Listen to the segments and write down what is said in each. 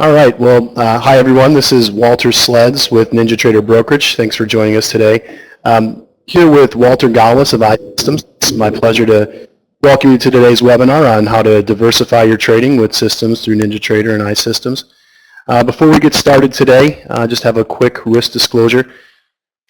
All right. Well, hi everyone. This is Walter Sleds with NinjaTrader Brokerage. Thanks for joining us today. Here with Walter Gawlis of iSystems. It's my pleasure to welcome you to today's webinar on how to diversify your trading with systems through NinjaTrader and iSystems. Before we get started today, just have a quick risk disclosure.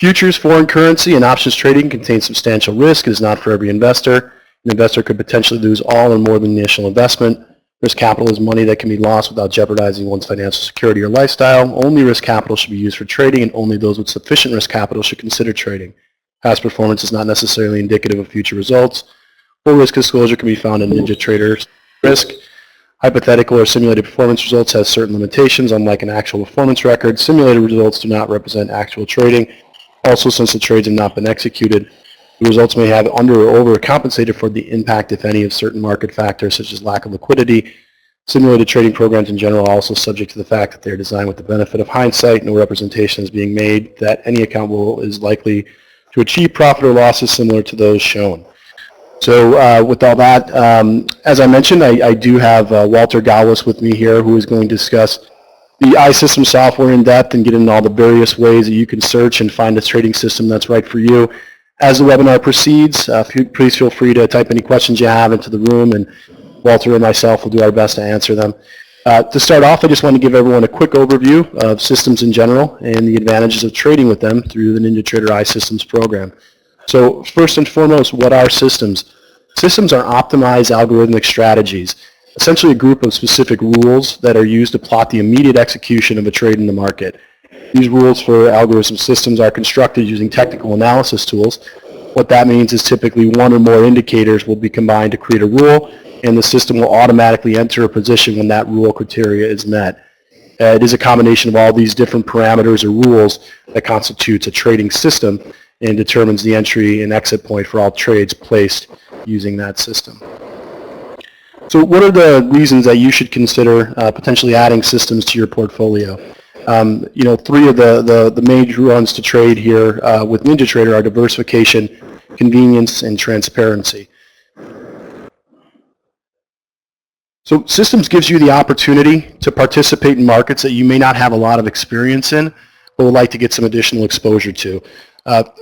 Futures, foreign currency, and options trading contain substantial risk. It is not for every investor. An investor could potentially lose all or more than the initial investment. Risk capital is money that can be lost without jeopardizing one's financial security or lifestyle. Only risk capital should be used for trading, and only those with sufficient risk capital should consider trading. Past performance is not necessarily indicative of future results. Full risk disclosure can be found in NinjaTrader's risk. Hypothetical or simulated performance results has certain limitations. Unlike an actual performance record, simulated results do not represent actual trading. Also, since the trades have not been executed, the results may have under or overcompensated for the impact, if any, of certain market factors such as lack of liquidity. Simulated trading programs in general are also subject to the fact that they are designed with the benefit of hindsight. No representation is being made that any account is likely to achieve profit or losses similar to those shown. So with all that, as I mentioned, I do have Walter Gawlis with me here, who is going to discuss the iSystems software in depth and get into all the various ways that you can search and find a trading system that's right for you. As the webinar proceeds, please feel free to type any questions you have into the room, and Walter and myself will do our best to answer them. To start off, I just want to give everyone a quick overview of systems in general and the advantages of trading with them through the NinjaTrader iSystems program. So first and foremost, what are systems? Systems are optimized algorithmic strategies, essentially a group of specific rules that are used to plot the immediate execution of a trade in the market. These rules for algorithm systems are constructed using technical analysis tools. What that means is typically one or more indicators will be combined to create a rule, and the system will automatically enter a position when that rule criteria is met. It is a combination of all these different parameters or rules that constitutes a trading system and determines the entry and exit point for all trades placed using that system. So what are the reasons that you should consider potentially adding systems to your portfolio? Three of the major ones to trade here with NinjaTrader are diversification, convenience, and transparency. So systems gives you the opportunity to participate in markets that you may not have a lot of experience in, but would like to get some additional exposure to.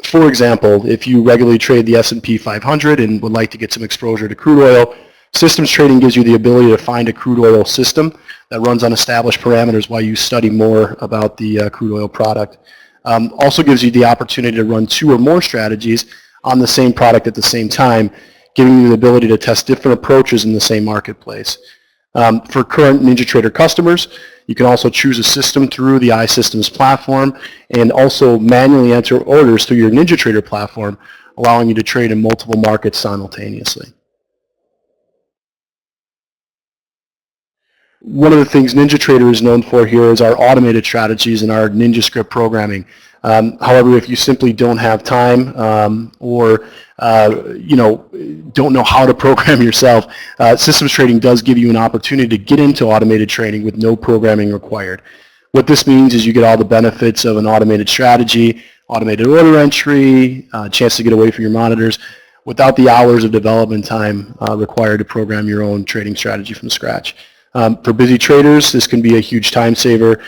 For example, if you regularly trade the S&P 500 and would like to get some exposure to crude oil, systems trading gives you the ability to find a crude oil system that runs on established parameters while you study more about the crude oil product. Also gives you the opportunity to run two or more strategies on the same product at the same time, giving you the ability to test different approaches in the same marketplace. For current NinjaTrader customers, you can also choose a system through the iSystems platform and also manually enter orders through your NinjaTrader platform, allowing you to trade in multiple markets simultaneously. One of the things NinjaTrader is known for here is our automated strategies and our NinjaScript programming. However, if you simply don't have time or don't know how to program yourself, systems trading does give you an opportunity to get into automated trading with no programming required. What this means is you get all the benefits of an automated strategy, automated order entry, a chance to get away from your monitors, without the hours of development time required to program your own trading strategy from scratch. For busy traders, this can be a huge time saver.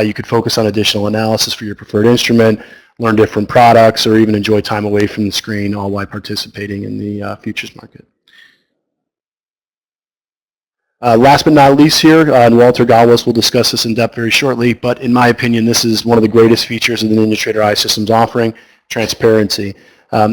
You could focus on additional analysis for your preferred instrument, learn different products, or even enjoy time away from the screen, all while participating in the futures market. Last but not least here, and Walter Gawlis will discuss this in depth very shortly, but in my opinion, this is one of the greatest features of the NinjaTrader iSystems offering, transparency.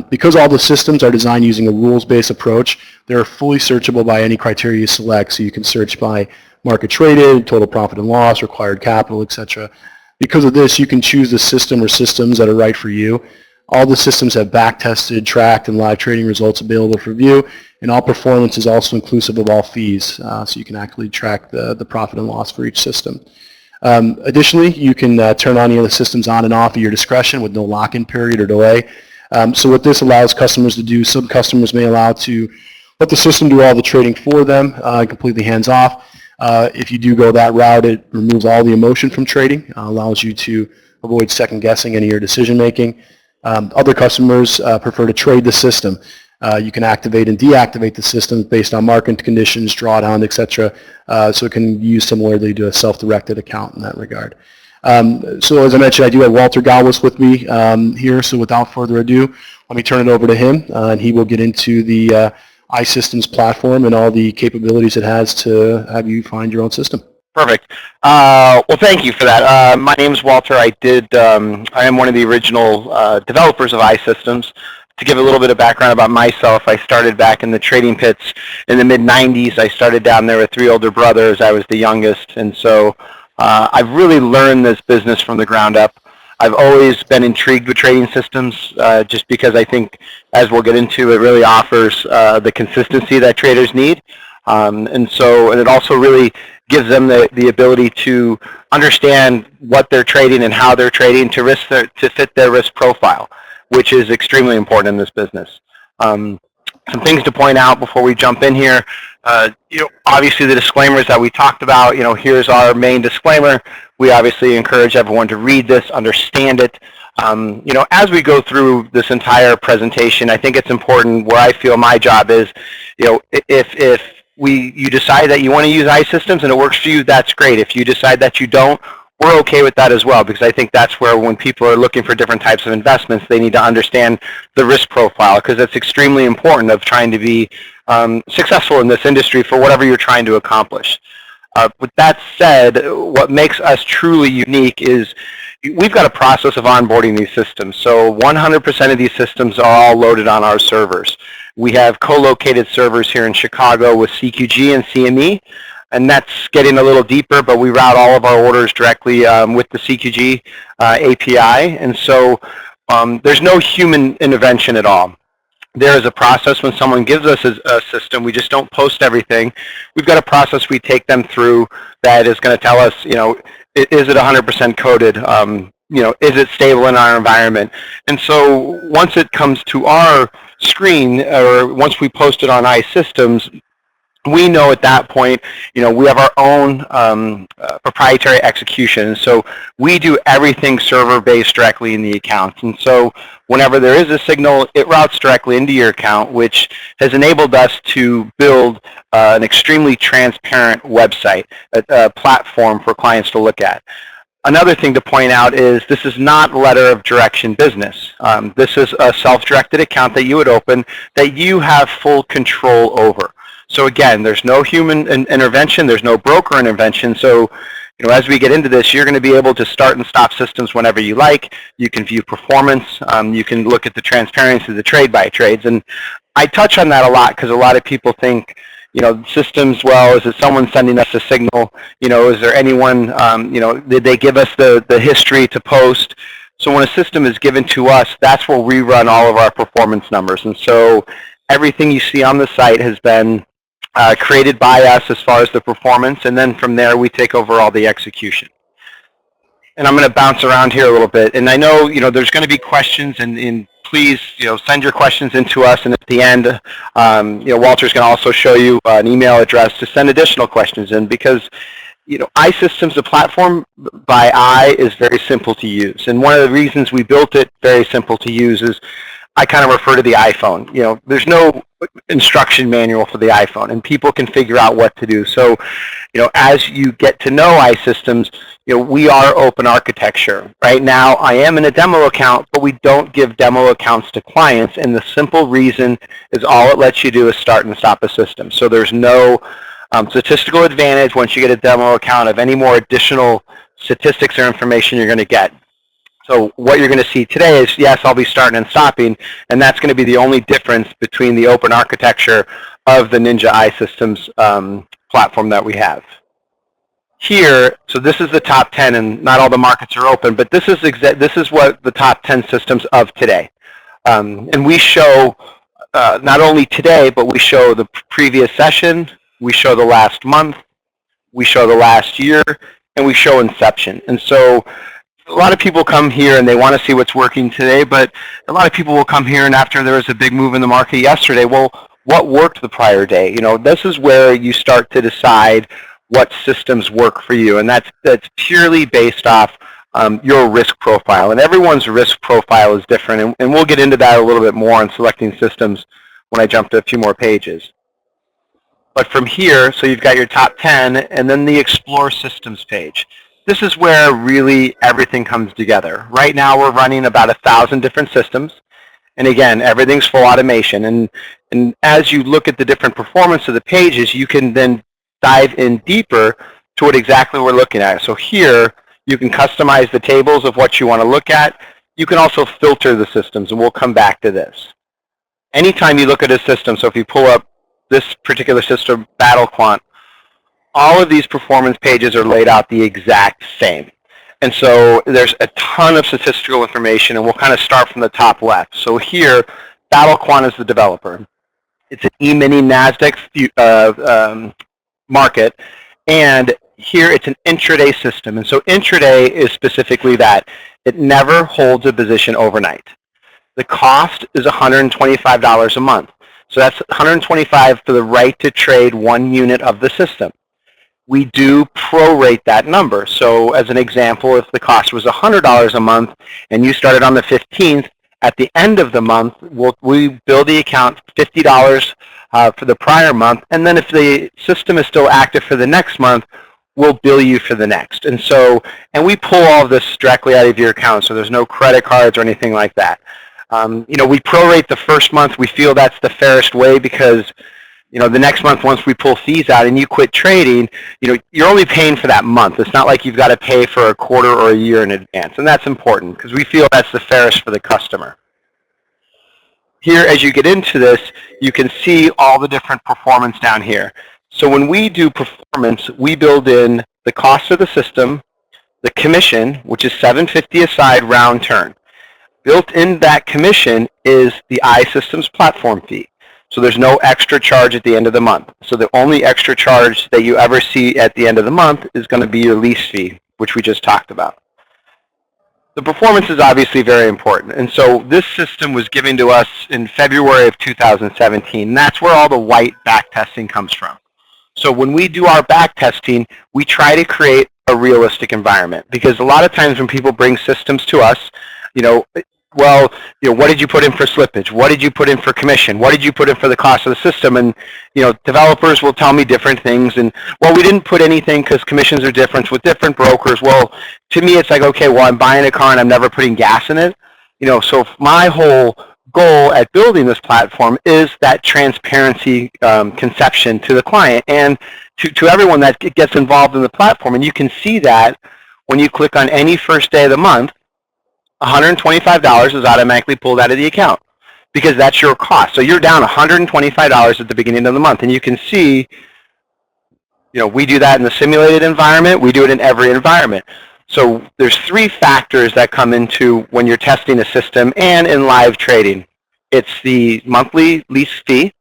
Because all the systems are designed using a rules-based approach, they're fully searchable by any criteria you select. So you can search by market traded, total profit and loss, required capital, etc. Because of this, you can choose the system or systems that are right for you. All the systems have back-tested, tracked, and live trading results available for view, and all performance is also inclusive of all fees, so you can actually track the profit and loss for each system. Additionally, you can turn on any of the systems on and off at your discretion with no lock-in period or delay. So what this allows customers to do, some customers may allow to let the system do all the trading for them, completely hands-off. If you do go that route, it removes all the emotion from trading, allows you to avoid second-guessing any of your decision-making. Other customers prefer to trade the system. You can activate and deactivate the systems based on market conditions, drawdown, etc. So it can be used similarly to a self-directed account in that regard. So as I mentioned, I do have Walter Galwas with me here. So without further ado, let me turn it over to him, and he will get into the iSystems platform and all the capabilities it has to have you find your own system. Perfect. Well, thank you for that. My name is Walter. I am one of the original developers of iSystems. To give a little bit of background about myself, I started back in the trading pits in the mid-90s. I started down there with 3 older brothers. I was the youngest, and so I've really learned this business from the ground up. I've always been intrigued with trading systems just because I think, as we'll get into, it really offers the consistency that traders need. And it also really gives them the ability to understand what they're trading and how they're trading to fit their risk profile, which is extremely important in this business. Some things to point out before we jump in here. Obviously the disclaimers that we talked about, here's our main disclaimer. We obviously encourage everyone to read this, understand it. As we go through this entire presentation, I think it's important, where I feel my job is, if you decide that you want to use iSystems and it works for you, that's great. If you decide that you don't, we're okay with that as well, because I think that's where, when people are looking for different types of investments, they need to understand the risk profile, because it's extremely important of trying to be successful in this industry for whatever you're trying to accomplish. With that said, what makes us truly unique is we've got a process of onboarding these systems. So 100% of these systems are all loaded on our servers. We have co-located servers here in Chicago with CQG and CME, and that's getting a little deeper, but we route all of our orders directly with the CQG API, and so there's no human intervention at all. There is a process when someone gives us a system. We just don't post everything. We've got a process we take them through that is going to tell us, is it 100% coded? Is it stable in our environment? And so once it comes to our screen, or once we post it on iSystems, we know at that point, we have our own proprietary execution. So we do everything server-based directly in the account. And so whenever there is a signal, it routes directly into your account, which has enabled us to build an extremely transparent website, a platform for clients to look at. Another thing to point out is this is not letter of direction business. This is a self-directed account that you would open that you have full control over. So again, there's no human intervention, there's no broker intervention. So, as we get into this, you're going to be able to start and stop systems whenever you like. You can view performance. You can look at the transparency of the trade by trades. And I touch on that a lot because a lot of people think, systems, well, is it someone sending us a signal? Is there anyone, did they give us the history to post? So when a system is given to us, that's where we run all of our performance numbers. And so everything you see on the site has been created by us as far as the performance, and then from there we take over all the execution. And I'm going to bounce around here a little bit, and I know there's going to be questions, and please send your questions into us, and at the end Walter's going to also show you an email address to send additional questions in, because iSystems, the platform by is very simple to use, and one of the reasons we built it very simple to use is I kind of refer to the iPhone. There's no instruction manual for the iPhone, and people can figure out what to do. So, as you get to know iSystems, we are open architecture. Right now, I am in a demo account, but we don't give demo accounts to clients, and the simple reason is all it lets you do is start and stop a system. So there's no statistical advantage once you get a demo account of any more additional statistics or information you're going to get. So what you're going to see today is, yes, I'll be starting and stopping, and that's going to be the only difference between the open architecture of the Ninja iSystems platform that we have. Here, so this is the top 10, and not all the markets are open, but this is what the top 10 systems of today. And we show not only today, but we show the previous session, we show the last month, we show the last year, and we show inception. And so a lot of people come here and they want to see what's working today, but a lot of people will come here and after there was a big move in the market yesterday, well, what worked the prior day? This is where you start to decide what systems work for you, and that's purely based off your risk profile, and everyone's risk profile is different, and we'll get into that a little bit more on selecting systems when I jump to a few more pages. But from here, so you've got your top 10 and then the Explore Systems page. This is where really everything comes together. Right now we're running about 1,000 different systems. And again, everything's full automation. And as you look at the different performance of the pages, you can then dive in deeper to what exactly we're looking at. So here, you can customize the tables of what you want to look at. You can also filter the systems, and we'll come back to this. Anytime you look at a system, so if you pull up this particular system, Battle Quant, all of these performance pages are laid out the exact same. And so there's a ton of statistical information, and we'll kind of start from the top left. So here, Battle Quant is the developer. It's an E-mini NASDAQ market, and here it's an intraday system. And so intraday is specifically that. It never holds a position overnight. The cost is $125 a month. So that's $125 for the right to trade 1 unit of the system. We do prorate that number. So as an example, if the cost was $100 a month and you started on the 15th, at the end of the month, we bill the account $50 for the prior month, and then if the system is still active for the next month, we'll bill you for the next. And so, and we pull all of this directly out of your account, so there's no credit cards or anything like that. You know, we prorate the first month. We feel that's the fairest way because, you know, the next month, once we pull fees out and you quit trading, you know, you're only paying for that month. It's not like you've got to pay for a quarter or a year in advance, and that's important because we feel that's the fairest for the customer. Here, as you get into this, you can see all the different performance down here. So when we do performance, we build in the cost of the system, the commission, which is $7.50 a side round turn. Built in that commission is the iSystems platform fee. So there's no extra charge at the end of the month. So the only extra charge that you ever see at the end of the month is going to be your lease fee, which we just talked about. The performance is obviously very important. And so this system was given to us in February of 2017. And that's where all the white backtesting comes from. So when we do our backtesting, we try to create a realistic environment. Because a lot of times when people bring systems to us, you know, well, you know, what did you put in for slippage? What did you put in for commission? What did you put in for the cost of the system? And, you know, developers will tell me different things. And, well, we didn't put anything because commissions are different with different brokers. Well, to me, it's like, okay, well, I'm buying a car and I'm never putting gas in it. You know, so my whole goal at building this platform is that transparency conception to the client and to everyone that gets involved in the platform. And you can see that when you click on any first day of the month, $125 is automatically pulled out of the account because that's your cost. So you're down $125 at the beginning of the month. And you can see, you know, we do that in the simulated environment. We do it in every environment. So there's 3 factors that come into when you're testing a system and in live trading. It's the monthly lease fee.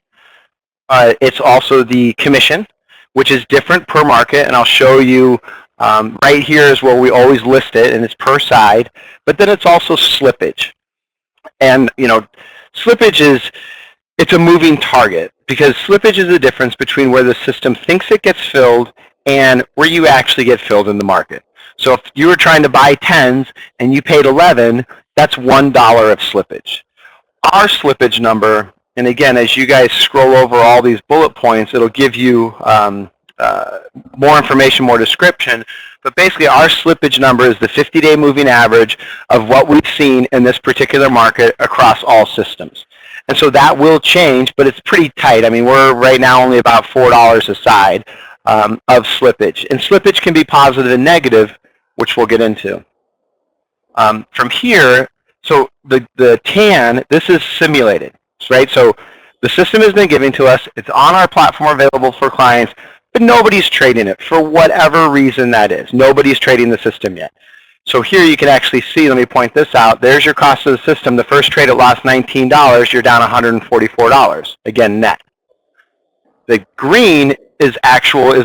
It's also the commission, which is different per market. And I'll show you right here is where we always list it, and it's per side. But then it's also slippage. And, you know, slippage is, it's a moving target because slippage is the difference between where the system thinks it gets filled and where you actually get filled in the market. So if you were trying to buy 10s and you paid 11, that's $1 of slippage. Our slippage number, and again, as you guys scroll over all these bullet points, it'll give you more information, more description. But basically, our slippage number is the 50-day moving average of what we've seen in this particular market across all systems. And so that will change, but it's pretty tight. I mean, we're right now only about $4 a side of slippage. And slippage can be positive and negative, which we'll get into. From here, so the TAN, this is simulated, right? So the system has been given to us. It's on our platform available for clients, but nobody's trading it for whatever reason that is. Nobody's trading the system yet. So here you can actually see, let me point this out. There's your cost of the system. The first trade it lost $19. You're down $144, again, net. The green is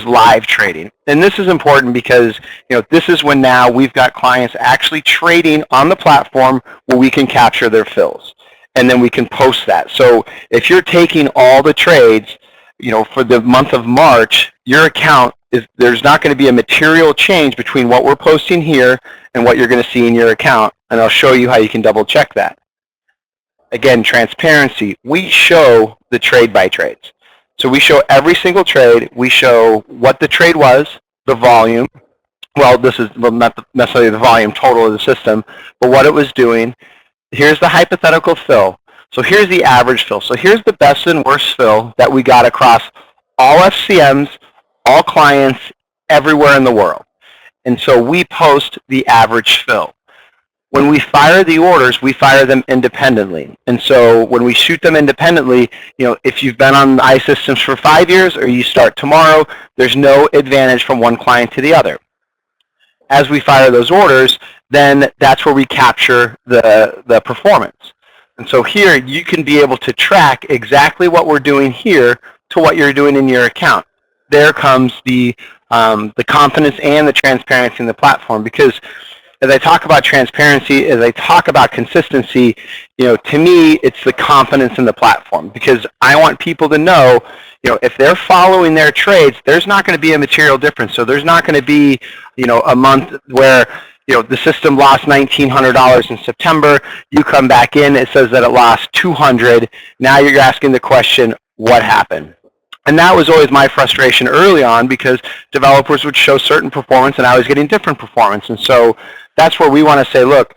live trading. And this is important because, you know, this is when now we've got clients actually trading on the platform where we can capture their fills. And then we can post that. So if you're taking all the trades, you know, for the month of March, your account is, there's not going to be a material change between what we're posting here and what you're going to see in your account. And I'll show you how you can double check that. Again, transparency. We show the trade by trades. So we show every single trade. We show what the trade was, the volume. Well, this is not necessarily the volume total of the system, but what it was doing. Here's the hypothetical fill. So here's the average fill. So here's the best and worst fill that we got across all FCMs, all clients, everywhere in the world. And so we post the average fill. When we fire the orders, we fire them independently. And so when we shoot them independently, if you've been on iSystems for 5 years or you start tomorrow, there's no advantage from one client to the other. As we fire those orders, then that's where we capture the performance. And so here you can be able to track exactly what we're doing here to what you're doing in your account. There comes the confidence and the transparency in the platform, because as I talk about transparency, as I talk about consistency, to me, it's the confidence in the platform, because I want people to know, if they're following their trades, there's not going to be a material difference. So there's not going to be, a month where, the system lost $1,900 in September. You come back in, it says that it lost $200. Now you're asking the question, what happened? And that was always my frustration early on, because developers would show certain performance and I was getting different performance. And so that's where we want to say, look,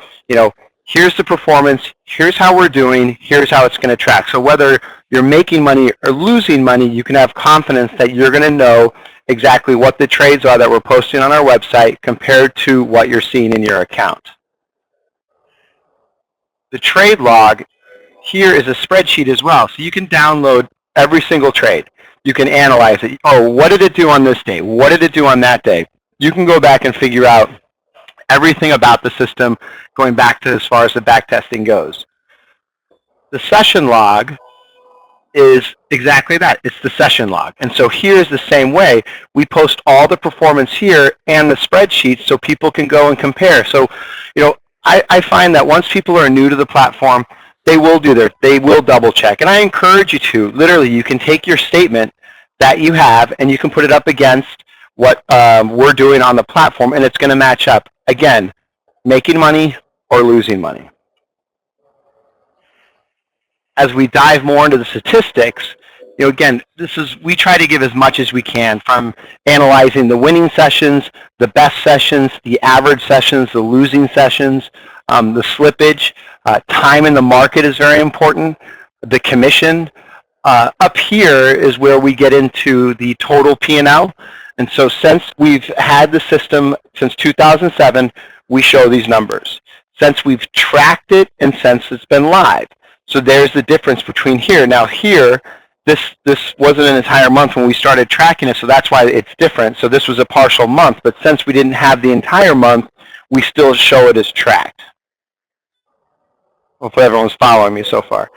here's the performance, here's how we're doing, here's how it's going to track. So whether you're making money or losing money, you can have confidence that you're going to know exactly what the trades are that we're posting on our website compared to what you're seeing in your account. The trade log here is a spreadsheet as well, so you can download every single trade. You can analyze it. Oh, what did it do on this day? What did it do on that day? You can go back and figure out everything about the system, going back to as far as the back testing goes. The session log is exactly that. It's the session log. And so here's the same way. We post all the performance here and the spreadsheet so people can go and compare. So, I find that once people are new to the platform, they will double check. And I encourage you to, literally, you can take your statement that you have and you can put it up against what we're doing on the platform, and it's going to match up. Again, making money or losing money. As we dive more into the statistics, again, we try to give as much as we can, from analyzing the winning sessions, the best sessions, the average sessions, the losing sessions, the slippage, time in the market is very important, the commission. Up here is where we get into the total P&L. And so since we've had the system since 2007, we show these numbers. Since we've tracked it and since it's been live. So there's the difference between here. Now here, this wasn't an entire month when we started tracking it, so that's why it's different. So this was a partial month, but since we didn't have the entire month, we still show it as tracked. Hopefully everyone's following me so far.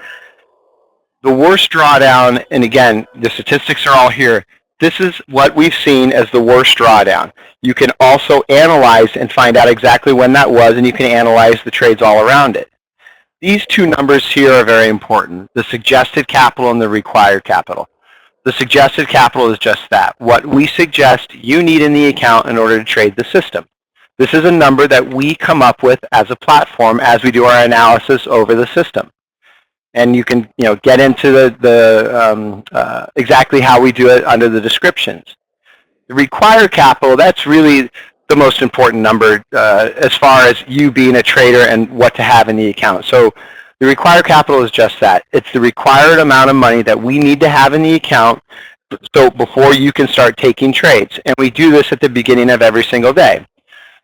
The worst drawdown, and again, the statistics are all here. This is what we've seen as the worst drawdown. You can also analyze and find out exactly when that was, and you can analyze the trades all around it. These two numbers here are very important, the suggested capital and the required capital. The suggested capital is just that, what we suggest you need in the account in order to trade the system. This is a number that we come up with as a platform as we do our analysis over the system. And you can get into exactly how we do it under the descriptions. The required capital, that's really the most important number as far as you being a trader and what to have in the account. So the required capital is just that. It's the required amount of money that we need to have in the account so before you can start taking trades. And we do this at the beginning of every single day.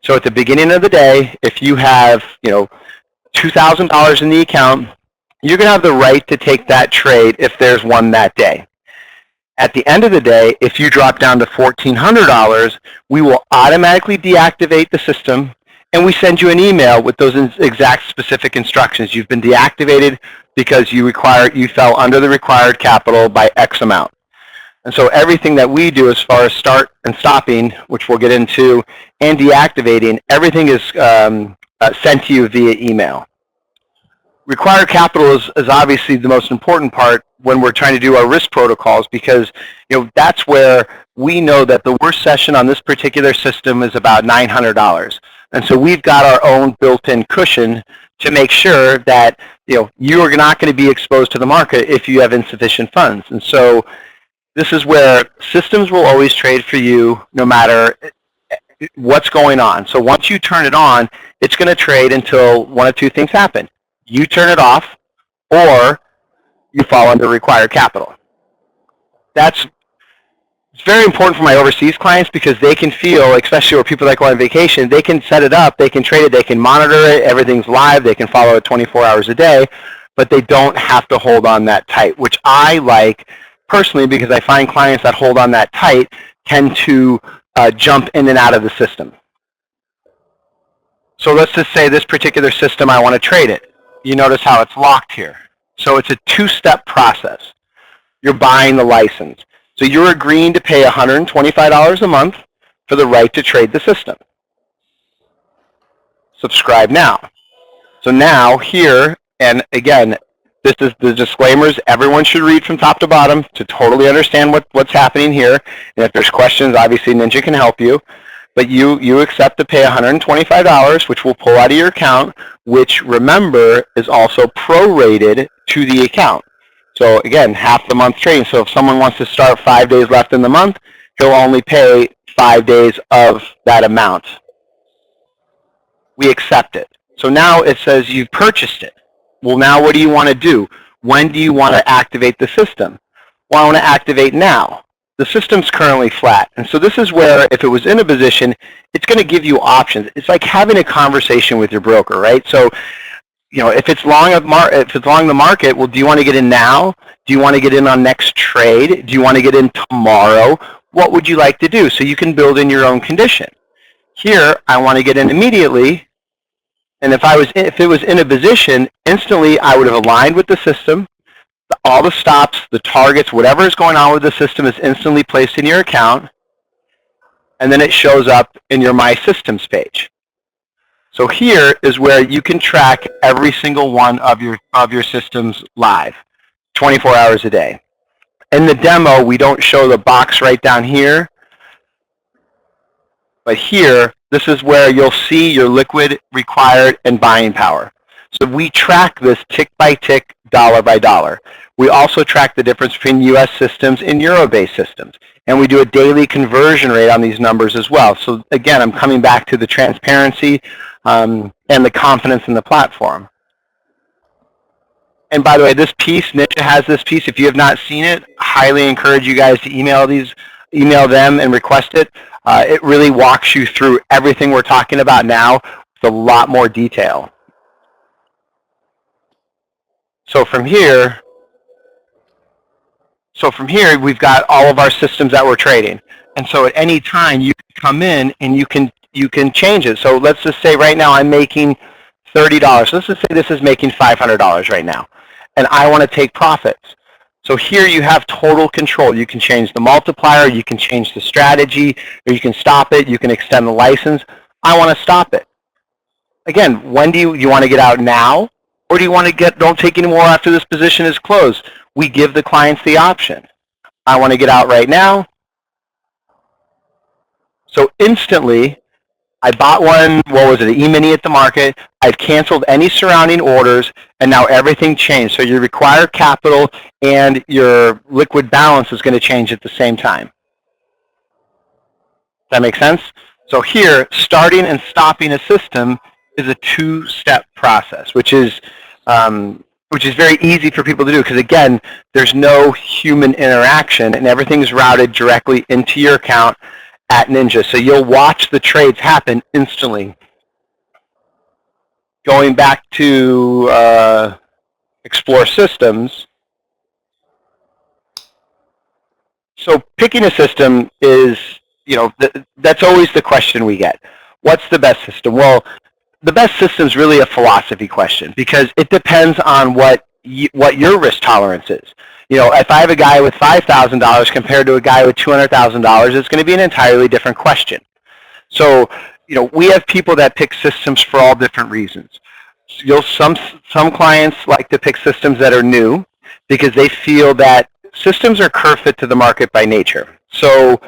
So at the beginning of the day, if you have $2,000 in the account, you're going to have the right to take that trade if there's one that day. At the end of the day, if you drop down to $1,400, we will automatically deactivate the system, and we send you an email with those exact specific instructions. You've been deactivated because you fell under the required capital by X amount. And so everything that we do as far as start and stopping, which we'll get into, and deactivating, everything is sent to you via email. Required capital is obviously the most important part when we're trying to do our risk protocols, because that's where we know that the worst session on this particular system is about $900. And so we've got our own built-in cushion to make sure that you are not going to be exposed to the market if you have insufficient funds. And so this is where systems will always trade for you no matter what's going on. So once you turn it on, it's going to trade until one of two things happen. You turn it off, or you fall under required capital. It's very important for my overseas clients because they can feel, especially where people that go on vacation, they can set it up, they can trade it, they can monitor it, everything's live, they can follow it 24 hours a day, but they don't have to hold on that tight, which I like personally because I find clients that hold on that tight tend to jump in and out of the system. So let's just say this particular system, I want to trade it. You notice how it's locked here. So it's a two-step process. You're buying the license. So you're agreeing to pay $125 a month for the right to trade the system. Subscribe now. So now here, and again, this is the disclaimers everyone should read from top to bottom to totally understand what's happening here. And if there's questions, obviously Ninja can help you. But you accept to pay $125, which will pull out of your account, which, remember, is also prorated to the account. So again, half the month trading. So if someone wants to start 5 days left in the month, he'll only pay 5 days of that amount. We accept it. So now it says you've purchased it. Well, now what do you want to do? When do you want to activate the system? Well, I want to activate now. The system's currently flat. And so this is where, if it was in a position, it's going to give you options. It's like having a conversation with your broker, right? So, if it's long the market, well, do you want to get in now? Do you want to get in on next trade? Do you want to get in tomorrow? What would you like to do? So you can build in your own condition. Here, I want to get in immediately. And if it was in a position, instantly I would have aligned with the system. All the stops, the targets, whatever is going on with the system is instantly placed in your account, and then it shows up in your My Systems page. So here is where you can track every single one of your systems live, 24 hours a day. In the demo, we don't show the box right down here, but here, this is where you'll see your liquid, required, and buying power. So we track this tick by tick, dollar by dollar. We also track the difference between U.S. systems and Euro-based systems. And we do a daily conversion rate on these numbers as well. So again, I'm coming back to the transparency and the confidence in the platform. And by the way, this piece, Ninja has this piece. If you have not seen it, highly encourage you guys to email them and request it. It really walks you through everything we're talking about now with a lot more detail. So from here, we've got all of our systems that we're trading. And so at any time, you can come in and you can change it. So let's just say right now I'm making $30. Let's just say this is making $500 right now. And I want to take profits. So here you have total control. You can change the multiplier, you can change the strategy, or you can stop it, you can extend the license. I want to stop it. Again, when do you want to get out now? Or do you want to don't take any more after this position is closed? We give the clients the option. I want to get out right now. So instantly, I bought one, an E-mini at the market. I've canceled any surrounding orders, and now everything changed. So your required capital and your liquid balance is going to change at the same time. Does that make sense? So here, starting and stopping a system is a two-step process, which is very easy for people to do because, again, there's no human interaction and everything's routed directly into your account at Ninja. So you'll watch the trades happen instantly. Going back to Explore Systems. So picking a system is, that's always the question we get. What's the best system? Well, the best system is really a philosophy question because it depends on what your risk tolerance is. If I have a guy with $5,000 compared to a guy with $200,000, it's going to be an entirely different question. So, we have people that pick systems for all different reasons. Some clients like to pick systems that are new because they feel that systems are curve fit to the market by nature. So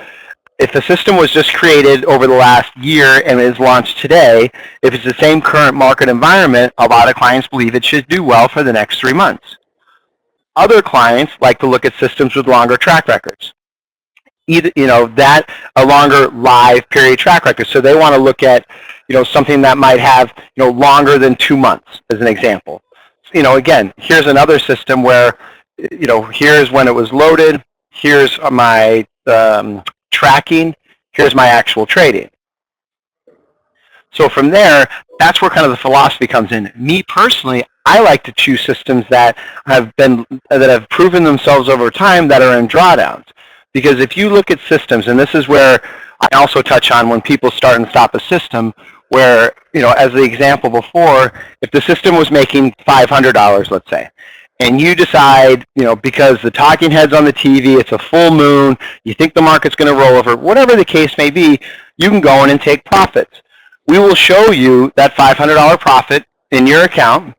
if the system was just created over the last year and is launched today, if it's the same current market environment, a lot of clients believe it should do well for the next 3 months. Other clients like to look at systems with longer track records. Either, that a longer live period track record. So they want to look at, something that might have, longer than 2 months as an example. Again, here's another system where, here's when it was loaded, here's my tracking, here's my actual trading. So from there, that's where kind of the philosophy comes in. Me personally, I like to choose systems that have proven themselves over time that are in drawdowns. Because if you look at systems, and this is where I also touch on when people start and stop a system, where, as the example before, if the system was making $500, let's say, and you decide, because the talking head's on the TV, it's a full moon, you think the market's going to roll over, whatever the case may be, you can go in and take profits. We will show you that $500 profit in your account,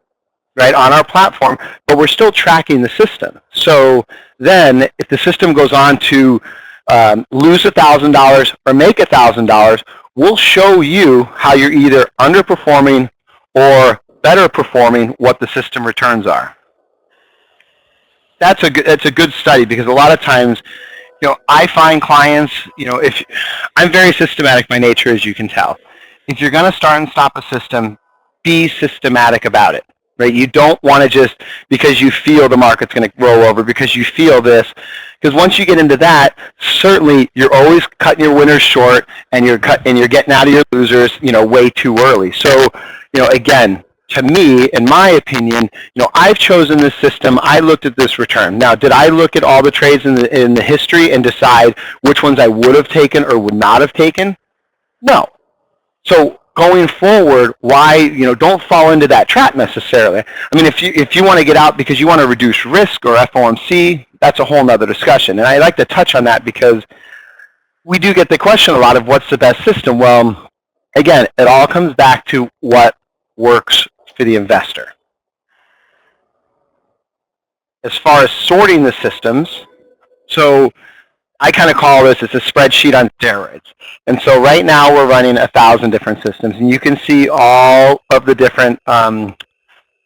right, on our platform, but we're still tracking the system. So then, if the system goes on to lose $1,000 or make $1,000, we'll show you how you're either underperforming or better performing what the system returns are. That's a good study, because a lot of times, I find clients, if I'm very systematic by nature, as you can tell. If you're going to start and stop a system, be systematic about it. Right? You don't want to just, because you feel the market's going to roll over, because you feel this, because once you get into that, certainly you're always cutting your winners short, and you're getting out of your losers, way too early. So, again, to me, in my opinion, I've chosen this system. I looked at this return. Now, did I look at all the trades in the history and decide which ones I would have taken or would not have taken? No. So going forward, why, don't fall into that trap necessarily. I mean, if you want to get out because you want to reduce risk or FOMC, that's a whole nother discussion. And I like to touch on that because we do get the question a lot of what's the best system. Well, again, it all comes back to what works for the investor. As far as sorting the systems, so I kind of call this, it's a spreadsheet on steroids. And so right now we're running 1,000 different systems, and you can see all of the different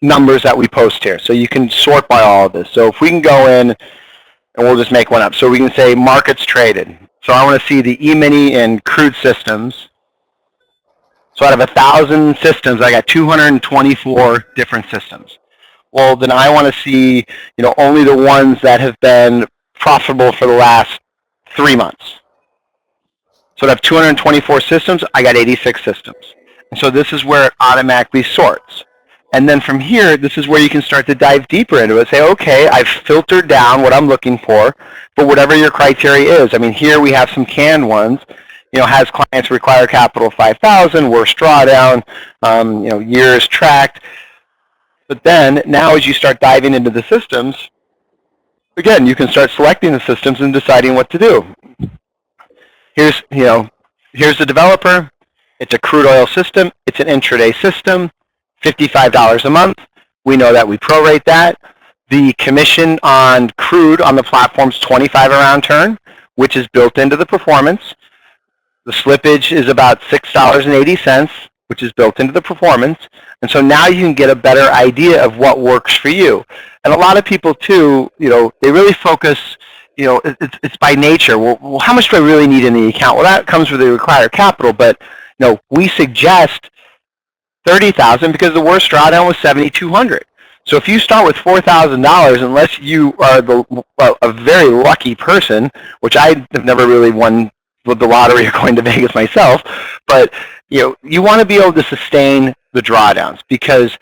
numbers that we post here. So you can sort by all of this. So if we can go in, and we'll just make one up. So we can say markets traded. So I want to see the E-mini and crude systems. So out of 1,000 systems, I got 224 different systems. Well, then I want to see, only the ones that have been profitable for the last 3 months. So I have 224 systems, I got 86 systems. And so this is where it automatically sorts. And then from here, this is where you can start to dive deeper into it. Say, okay, I've filtered down what I'm looking for whatever your criteria is. I mean, here we have some canned ones. Has clients require capital 5,000, worst drawdown, years tracked. But then, now as you start diving into the systems, again, you can start selecting the systems and deciding what to do. Here's the developer. It's a crude oil system. It's an intraday system. $55 a month. We know that we prorate that. The commission on crude on the platform is 25 a round turn, which is built into the performance. The slippage is about $6.80, which is built into the performance. And so now you can get a better idea of what works for you. And a lot of people too, they really focus, it's by nature. Well, how much do I really need in the account? Well, that comes with the required capital, but we suggest 30,000 because the worst drawdown was 7,200. So if you start with $4,000, unless you are a very lucky person, which I have never really won with the lottery or going to Vegas myself, but you want to be able to sustain the drawdowns because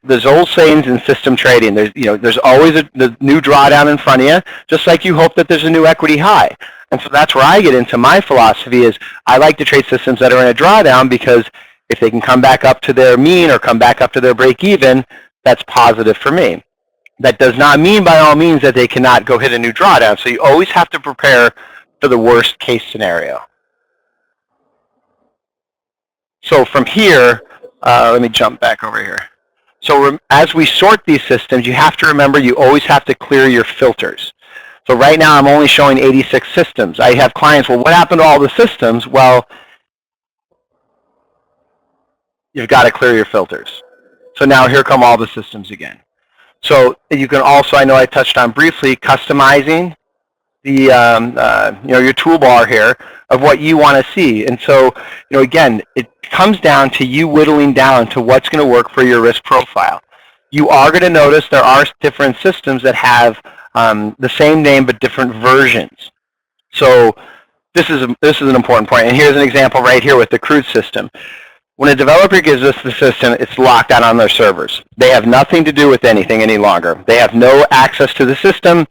there's old sayings in system trading. There's always the new drawdown in front of you, just like you hope that there's a new equity high. And so that's where I get into my philosophy is I like to trade systems that are in a drawdown because if they can come back up to their mean or come back up to their break even, that's positive for me. That does not mean by all means that they cannot go hit a new drawdown. So you always have to prepare for the worst case scenario. So from here, let me jump back over here. So as we sort these systems, you have to remember you always have to clear your filters. So right now I'm only showing 86 systems. I have clients, well, what happened to all the systems? Well, you've got to clear your filters. So now here come all the systems again. So you can also, I know I touched on briefly, customizing the your toolbar here of what you want to see. And so again, it comes down to you whittling down to what's going to work for your risk profile. You are going to notice there are different systems that have the same name but different versions. So this is an important point. And here's an example right here with the crude system. When a developer gives us the system, it's locked out on their servers. They have nothing to do with anything any longer. They have no access to the system.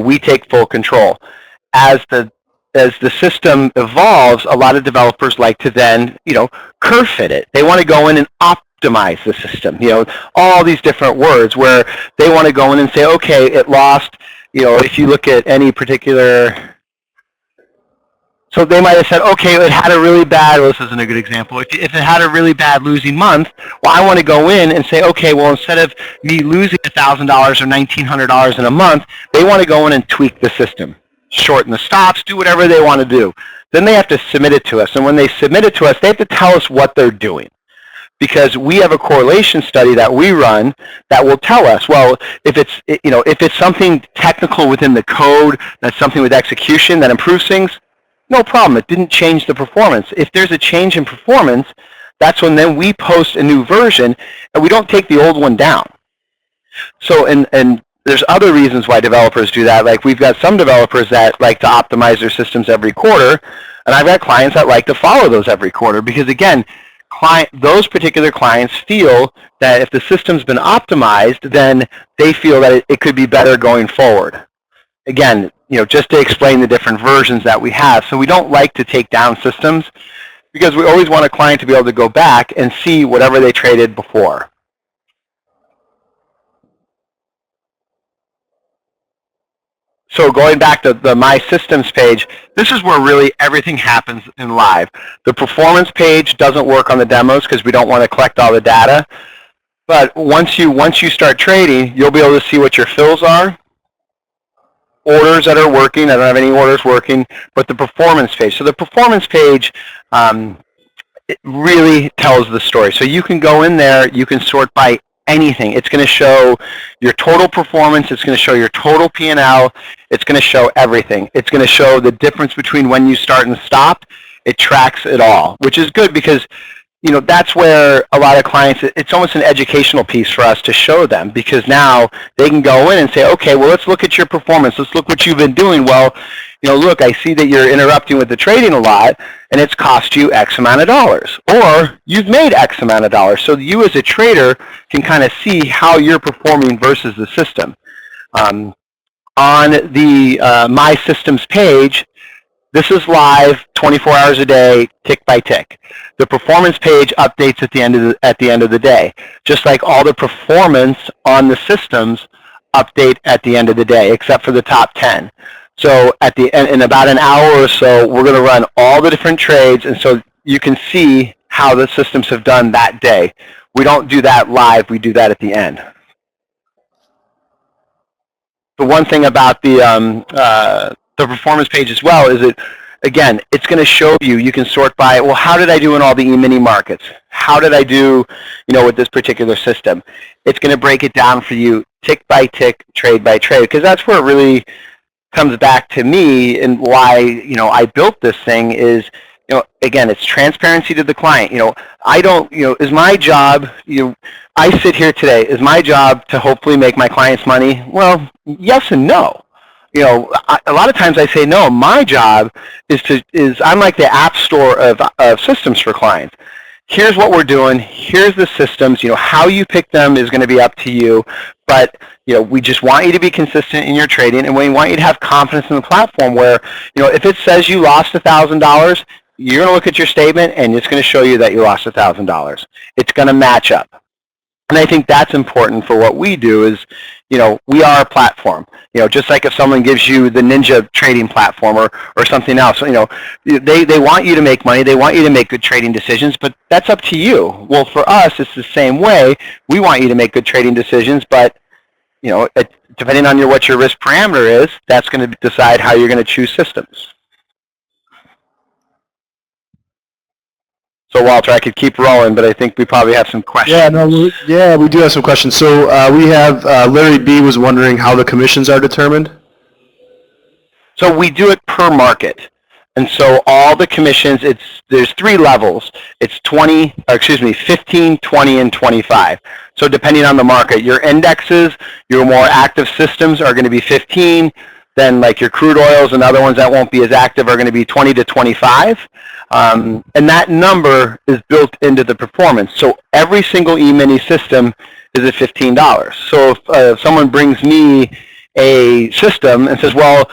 We take full control. As the system evolves, a lot of developers like to then, curve fit it. They want to go in and optimize the system. All these different words where they want to go in and say, okay, it lost, if you look at any particular. So they might have said, okay, it had a really bad, well, this isn't a good example. If it had a really bad losing month, well, I want to go in and say, okay, well, instead of me losing $1,000 or $1,900 in a month, they want to go in and tweak the system, shorten the stops, do whatever they want to do. Then they have to submit it to us. And when they submit it to us, they have to tell us what they're doing. Because we have a correlation study that we run that will tell us, well, if it's something technical within the code, that's something with execution that improves things, no problem. It didn't change the performance. If there's a change in performance, that's when then we post a new version and we don't take the old one down. So, and there's other reasons why developers do that. Like we've got some developers that like to optimize their systems every quarter, and I've got clients that like to follow those every quarter because, again, those particular clients feel that if the system's been optimized, then they feel that it could be better going forward. Again, just to explain the different versions that we have. So we don't like to take down systems because we always want a client to be able to go back and see whatever they traded before. So going back to the My Systems page, this is where really everything happens in live. The performance page doesn't work on the demos because we don't want to collect all the data. But once you start trading, you'll be able to see what your fills are, orders that are working. I don't have any orders working, but the performance page. So the performance page, it really tells the story. So you can go in there, you can sort by anything. It's going to show your total performance. It's going to show your total P&L. It's going to show everything. It's going to show the difference between when you start and stop. It tracks it all, which is good because that's where a lot of clients, it's almost an educational piece for us to show them because now they can go in and say, okay, well, let's look at your performance. Let's look what you've been doing. Well, look, I see that you're interrupting with the trading a lot and it's cost you X amount of dollars or you've made X amount of dollars. So you as a trader can kind of see how you're performing versus the system. On the My Systems page, this is live 24 hours a day, tick by tick. The performance page updates at the end of the day, just like all the performance on the systems update at the end of the day, except for the top 10. So at the end, in about an hour or so, we're going to run all the different trades, and so you can see how the systems have done that day. We don't do that live; we do that at the end. The one thing about the performance page as well is that, again, it's going to show you, you can sort by, well, how did I do in all the E-mini markets? How did I do, with this particular system? It's going to break it down for you tick by tick, trade by trade, because that's where it really comes back to me and why, I built this thing is, again, it's transparency to the client. I don't, is my job, I sit here today, is my job to hopefully make my clients money? Well, yes and no. A lot of times I say, no, my job is I'm like the app store of systems for clients. Here's what we're doing. Here's the systems. How you pick them is going to be up to you. But, we just want you to be consistent in your trading, and we want you to have confidence in the platform where, if it says you lost $1,000, you're going to look at your statement, and it's going to show you that you lost $1,000. It's going to match up. And I think that's important for what we do is, we are a platform. Just like if someone gives you the Ninja trading platform or something else, they want you to make money. They want you to make good trading decisions, but that's up to you. Well, for us, it's the same way. We want you to make good trading decisions, but, depending on what your risk parameter is, that's going to decide how you're going to choose systems. So Walter, I could keep rolling, but I think we probably have some questions. Yeah, we do have some questions. So we have Larry B was wondering how the commissions are determined. So we do it per market. And so all the commissions, there's 3 levels. It's 15, 20, and 25. So depending on the market, your indexes, your more active systems are going to be 15. Then like your crude oils and other ones that won't be as active are going to be 20 to 25. And that number is built into the performance. So every single E-mini system is at $15. So if someone brings me a system and says, well,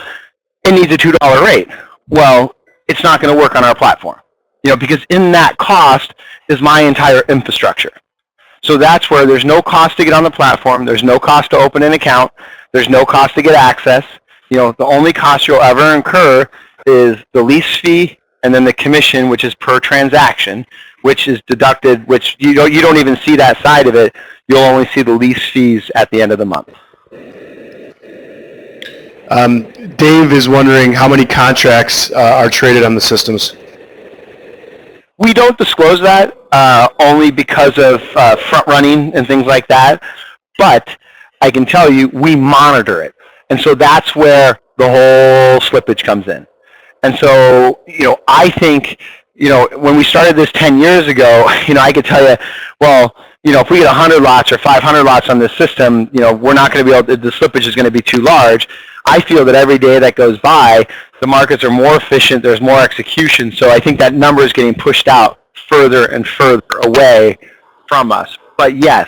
it needs a $2 rate. Well, it's not going to work on our platform, because in that cost is my entire infrastructure. So that's where there's no cost to get on the platform. There's no cost to open an account. There's no cost to get access. The only cost you'll ever incur is the lease fee and then the commission, which is per transaction, which is deducted, which you don't even see that side of it. You'll only see the lease fees at the end of the month. Dave is wondering how many contracts are traded on the systems. We don't disclose that only because of front running and things like that, but I can tell you we monitor it. And so that's where the whole slippage comes in. And so, I think, when we started this 10 years ago, I could tell you, well, if we get 100 lots or 500 lots on this system, we're not going to be able to, the slippage is going to be too large. I feel that every day that goes by, the markets are more efficient, there's more execution, so I think that number is getting pushed out further and further away from us. But yes,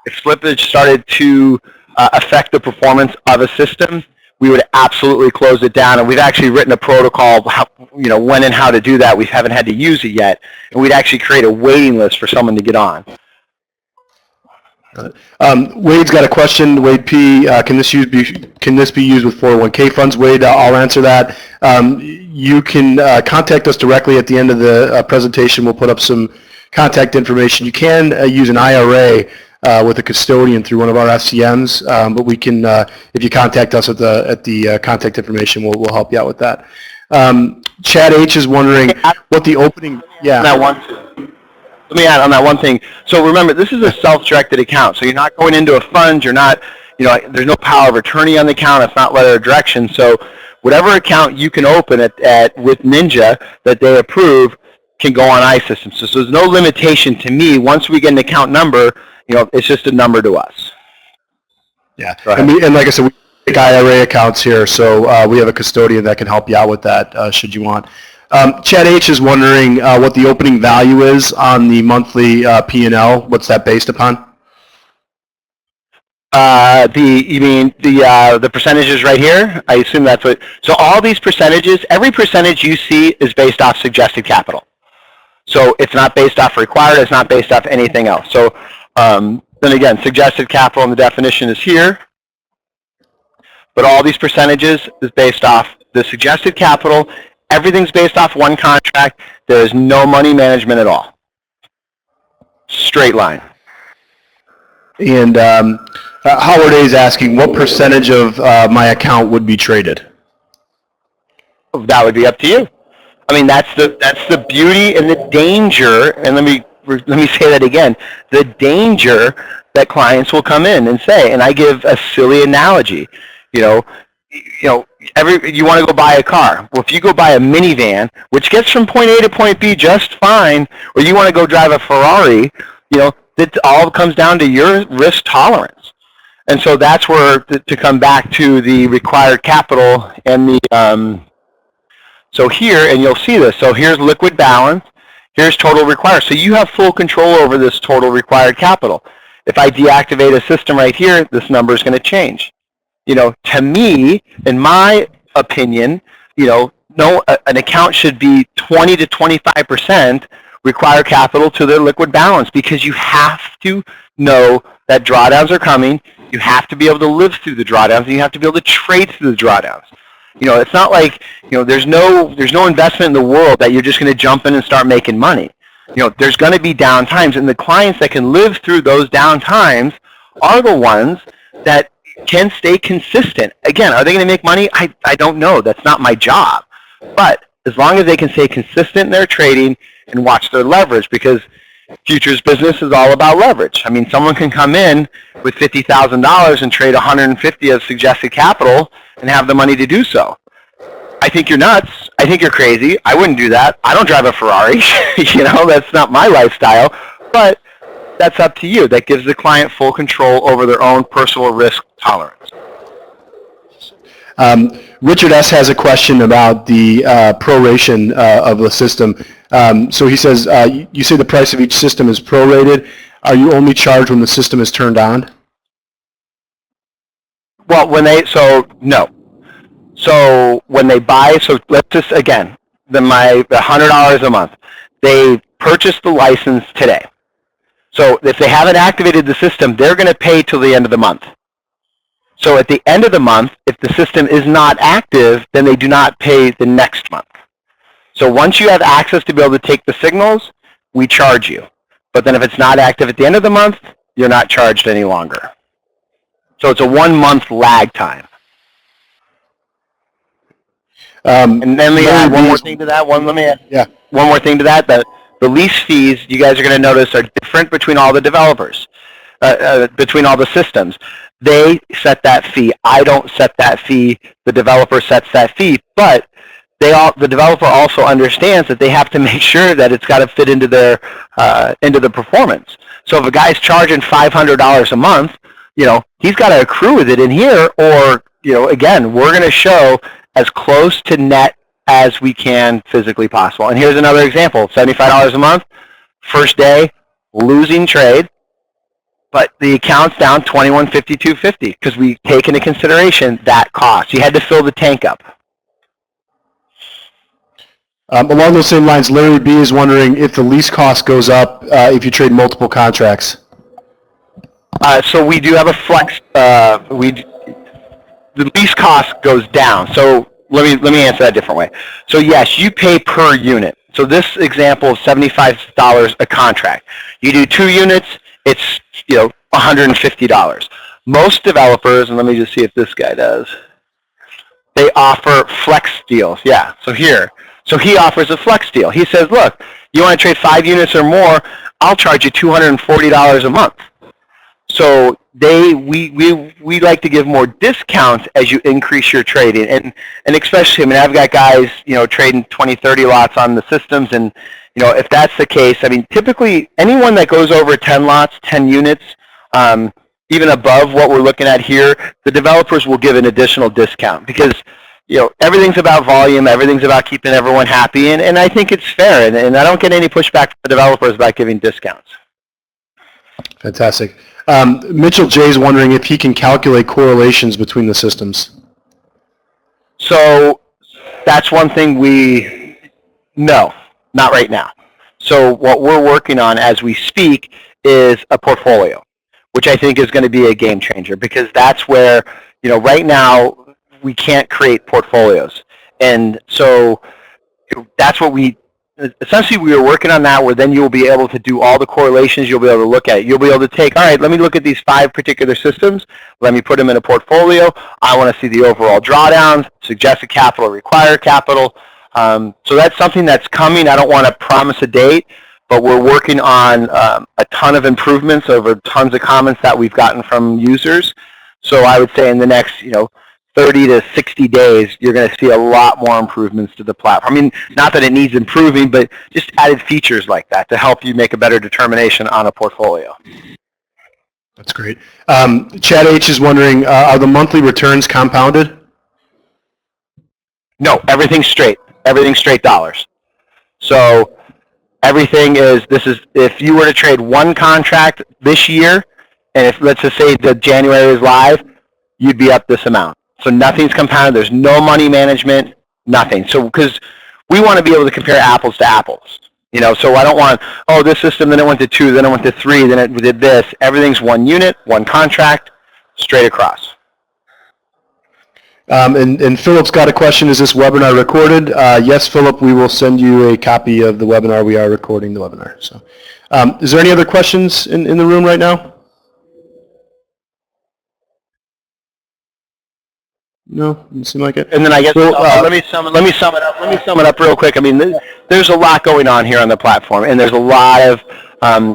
if slippage started to affect the performance of a system, we would absolutely close it down, and we've actually written a protocol, when and how to do that. We haven't had to use it yet, and we'd actually create a waiting list for someone to get on. Wade's got a question. Wade P, can this be used with 401k funds? Wade, I'll answer that. You can contact us directly at the end of the presentation. We'll put up some contact information. You can use an IRA with a custodian through one of our FCMs, but we can, if you contact us at the contact information, we'll help you out with that. Chad H is wondering what the opening. Yeah. Let me add on that one thing. So remember, this is a self-directed account. So you're not going into a fund. You're not, there's no power of attorney on the account. It's not letter of direction. So whatever account you can open with Ninja that they approve can go on iSystems. So there's no limitation to me. Once we get an account number, it's just a number to us. Yeah. And like I said, we take IRA accounts here. So we have a custodian that can help you out with that should you want. Chad H is wondering what the opening value is on the monthly P&L. What's that based upon? You mean the percentages right here? I assume that's what. So all these percentages, every percentage you see is based off suggested capital. So it's not based off required. It's not based off anything else. So then again, suggested capital in the definition is here. But all these percentages is based off the suggested capital. Everything's based off one contract. There is no money management at all. Straight line. And Howard A is asking, what percentage of my account would be traded? That would be up to you. I mean, that's the beauty and the danger. And let me say that again. The danger that clients will come in and say, and I give a silly analogy. You want to go buy a car. Well, if you go buy a minivan, which gets from point A to point B just fine, or you want to go drive a Ferrari, it all comes down to your risk tolerance. And so that's where, to come back to the required capital and the, so here, and you'll see this, so here's liquid balance, here's total required. So you have full control over this total required capital. If I deactivate a system right here, this number is going to change. To me, in my opinion, an account should be 20 to 25% require capital to their liquid balance, because you have to know that drawdowns are coming. You have to be able to live through the drawdowns, and you have to be able to trade through the drawdowns. It's not like, there's no investment in the world that you're just going to jump in and start making money. There's going to be down times, and the clients that can live through those down times are the ones that can stay consistent. Again, are they going to make money? I don't know. That's not my job. But as long as they can stay consistent in their trading and watch their leverage, because futures business is all about leverage. I mean, someone can come in with $50,000 and trade 150 as suggested capital and have the money to do so. I think you're nuts. I think you're crazy. I wouldn't do that. I don't drive a Ferrari. That's not my lifestyle. But that's up to you. That gives the client full control over their own personal risk tolerance. Richard S. has a question about the proration of the system. So he says, you say the price of each system is prorated. Are you only charged when the system is turned on? Well, no. So when they buy, so let's just, again, the $100 a month, they purchase the license today. So if they haven't activated the system, they're going to pay till the end of the month. So at the end of the month, if the system is not active, then they do not pay the next month. So once you have access to be able to take the signals, we charge you. But then if it's not active at the end of the month, you're not charged any longer. So it's a 1 month lag time. And then let me add one more thing to that. One more thing to that. The lease fees, you guys are going to notice, are different between all the developers, between all the systems. They set that fee. I don't set that fee. The developer sets that fee. But the developer also understands that they have to make sure that it's got to fit into their into the performance. So if a guy's charging $500 a month, he's got to accrue with it in here, or again, we're going to show as close to net as we can physically possible. And here's another example: $75 a month, first day, losing trade. But the account's down $21.52.50 because we take into consideration that cost. You had to fill the tank up. Along those same lines, Larry B. is wondering if the lease cost goes up if you trade multiple contracts. So we do have a flex. The lease cost goes down. So let me answer that a different way. So yes, you pay per unit. So this example is $75 a contract. You do 2 units, it's $150. Most developers, and let me just see if this guy does, they offer flex deals. Yeah, so he offers a flex deal. He says, look, you want to trade 5 units or more, I'll charge you $240 a month. So we like to give more discounts as you increase your trading, and especially, I've got guys trading 20, 30 lots on the systems, and if that's the case, typically anyone that goes over 10 lots, 10 units, even above what we're looking at here, the developers will give an additional discount because everything's about volume, everything's about keeping everyone happy, and I think it's fair, and I don't get any pushback from the developers about giving discounts. Fantastic. Mitchell J. is wondering if he can calculate correlations between the systems. So that's one thing no, not right now. So what we're working on as we speak is a portfolio, which I think is going to be a game changer, because that's where, right now we can't create portfolios. And so that's what essentially we are working on that, where then you'll be able to do all the correlations. You'll be able to look at it. You'll be able to take, all right, let me look at these 5 particular systems. Let me put them in a portfolio. I want to see the overall drawdowns, suggested capital, required capital. So that's something that's coming. I don't want to promise a date, but we're working on a ton of improvements over tons of comments that we've gotten from users. So I would say in the next, 30 to 60 days, you're going to see a lot more improvements to the platform. Not that it needs improving, but just added features like that to help you make a better determination on a portfolio. That's great. Chad H. is wondering, are the monthly returns compounded? No, everything's straight. Everything's straight dollars. So everything is, if you were to trade 1 contract this year, and if, let's just say that January is live, you'd be up this amount. So nothing's compounded. There's no money management, nothing. So because we want to be able to compare apples to apples. So I don't want, this system, then it went to 2, then it went to 3, then it did this. Everything's 1 unit, 1 contract, straight across. And Philip's got a question. Is this webinar recorded? Yes, Philip, we will send you a copy of the webinar. We are recording the webinar. So, is there any other questions in the room right now? No, doesn't seem like it. And then I guess So, let me sum it up. Let me sum it up real quick. I mean, there's a lot going on here on the platform, and there's a lot of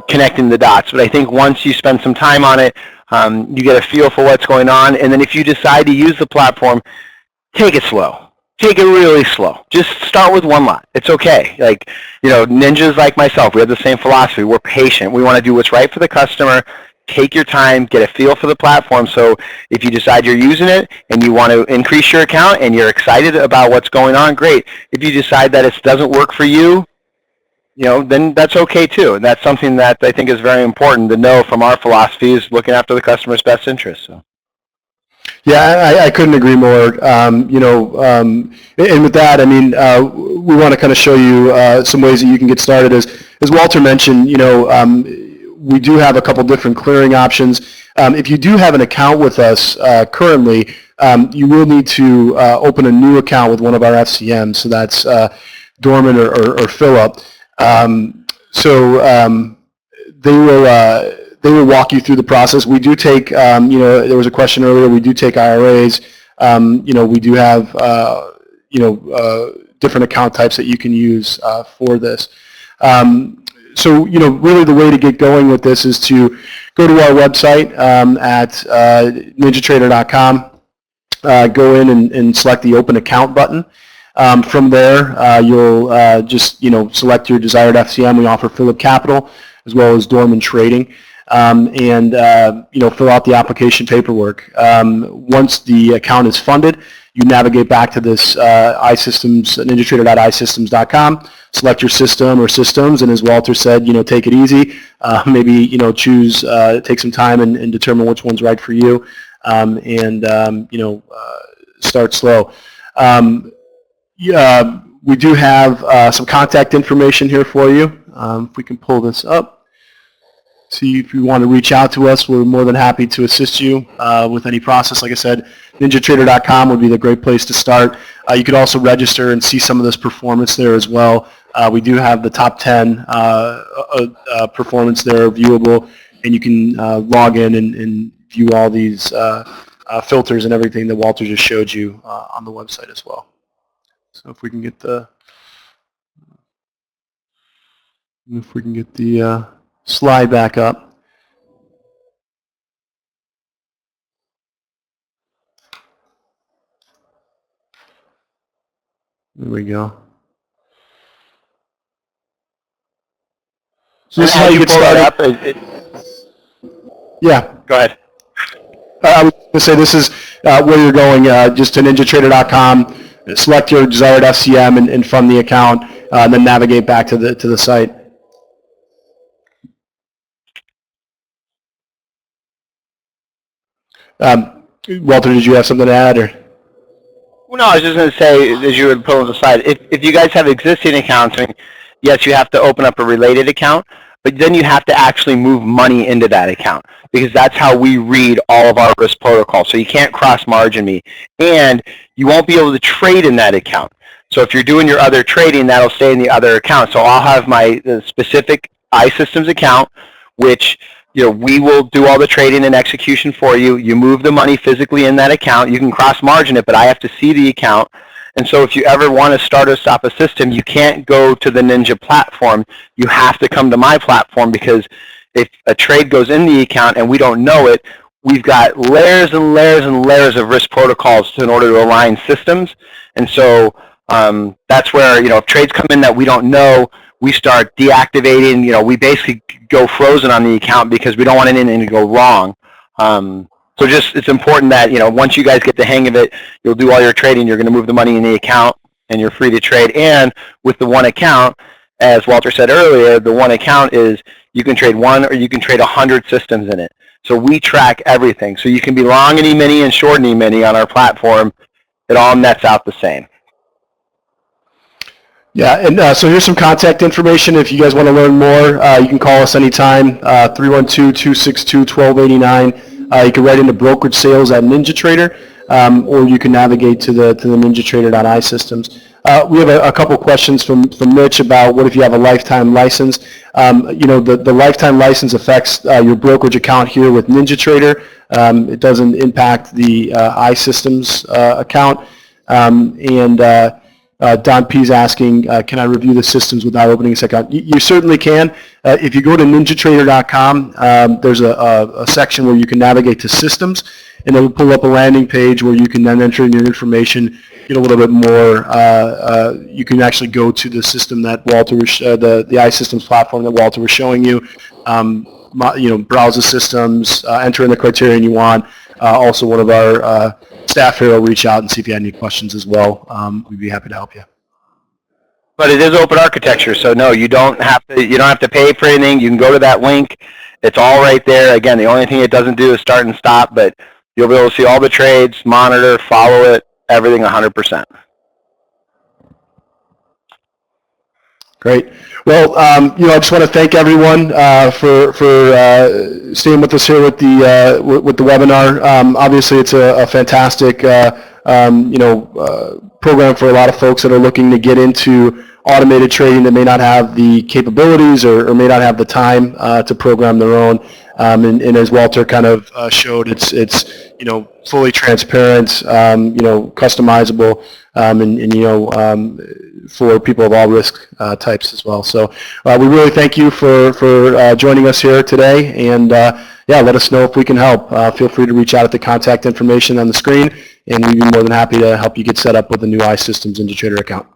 connecting the dots. But I think once you spend some time on it, you get a feel for what's going on. And then if you decide to use the platform, take it slow. Take it really slow. Just start with one lot. It's okay. Like, ninjas like myself, we have the same philosophy. We're patient. We want to do what's right for the customer. Take your time, get a feel for the platform. So if you decide you're using it and you want to increase your account and you're excited about what's going on, great. If you decide that it doesn't work for you, then that's okay too. And that's something that I think is very important to know from our philosophy, is looking after the customer's best interest. So. Yeah, I couldn't agree more. And with that, I mean, we want to kind of show you some ways that you can get started. As Walter mentioned, we do have a couple different clearing options. If you do have an account with us currently, you will need to open a new account with one of our FCMs. So that's Dorman or Phillip. They will walk you through the process. We do take, there was a question earlier, we do take IRAs. We do have, different account types that you can use for this. So, really the way to get going with this is to go to our website at NinjaTrader.com, go in and select the Open Account button. From there, you'll just, select your desired FCM. We offer Phillip Capital as well as Dorman Trading, and fill out the application paperwork. Once the account is funded, you navigate back to this iSystems, NinjaTrader.iSystems.com, select your system or systems, and as Walter said, take it easy. Maybe, choose, take some time and determine which one's right for you, start slow. We do have some contact information here for you. If we can pull this up. See if you want to reach out to us, we're more than happy to assist you with any process. Like I said, NinjaTrader.com would be the great place to start. You could also register and see some of this performance there as well. We do have the top 10 performance there viewable, and you can log in and view all these filters and everything that Walter just showed you on the website as well. So if we can get the slide back up. There we go. So this is how you get started. Yeah. Go ahead. I was going to say this is where you're going, just to NinjaTrader.com, select your desired FCM and fund the account, and then navigate back to the site. Walter, did you have something to add? Or? Well, no, I was just going to say, as you would pull on the side, if you guys have existing accounts, I mean, yes, you have to open up a related account, but then you have to actually move money into that account, because that's how we read all of our risk protocols. So you can't cross-margin me, and you won't be able to trade in that account. So if you're doing your other trading, that'll stay in the other account. So I'll have my specific iSystems account, which we will do all the trading and execution for you. You move the money physically in that account. You can cross-margin it, but I have to see the account. And so if you ever want to start or stop a system, you can't go to the Ninja platform. You have to come to my platform, because if a trade goes in the account and we don't know it, we've got layers and layers and layers of risk protocols in order to align systems. And so that's where, if trades come in that we don't know, we start deactivating. We basically go frozen on the account because we don't want anything to go wrong. So it's important that, once you guys get the hang of it, you'll do all your trading, you're going to move the money in the account, and you're free to trade. And with the one account, as Walter said earlier, the one account is you can trade one or you can trade 100 systems in it. So we track everything. So you can be long any many and short any many on our platform. It all nets out the same. Yeah, and so here's some contact information. If you guys want to learn more, you can call us anytime, 312-262-1289. You can write into brokerage sales at NinjaTrader, or you can navigate to the NinjaTrader.iSystems. We have a couple questions from Mitch about what if you have a lifetime license. You know, the lifetime license affects your brokerage account here with NinjaTrader. It doesn't impact the iSystems account. Don P's asking, can I review the systems without opening this account? You certainly can. If you go to NinjaTrader.com, there's a section where you can navigate to systems, and it will pull up a landing page where you can then enter in your information, get a little bit more. You can actually go to the system that Walter was, the iSystems platform that Walter was showing you. You know, browse the systems, enter in the criterion you want. Also, one of our staff here will reach out and see if you had any questions as well. We'd be happy to help you. But it is open architecture, so no, you don't have to pay for anything. You can go to that link. It's all right there. Again, the only thing it doesn't do is start and stop, but you'll be able to see all the trades, monitor, follow it, everything 100%. Great. Well, you know, I just want to thank everyone for staying with us here with the webinar. Obviously, it's a fantastic you know, program for a lot of folks that are looking to get into automated trading that may not have the capabilities or may not have the time to program their own. And as Walter kind of showed, it's you know, fully transparent, you know, customizable, and you know, for people of all risk types as well. So we really thank you for joining us here today, and yeah, let us know if we can help. Feel free to reach out at the contact information on the screen, and we'd be more than happy to help you get set up with a new iSystems NinjaTrader account.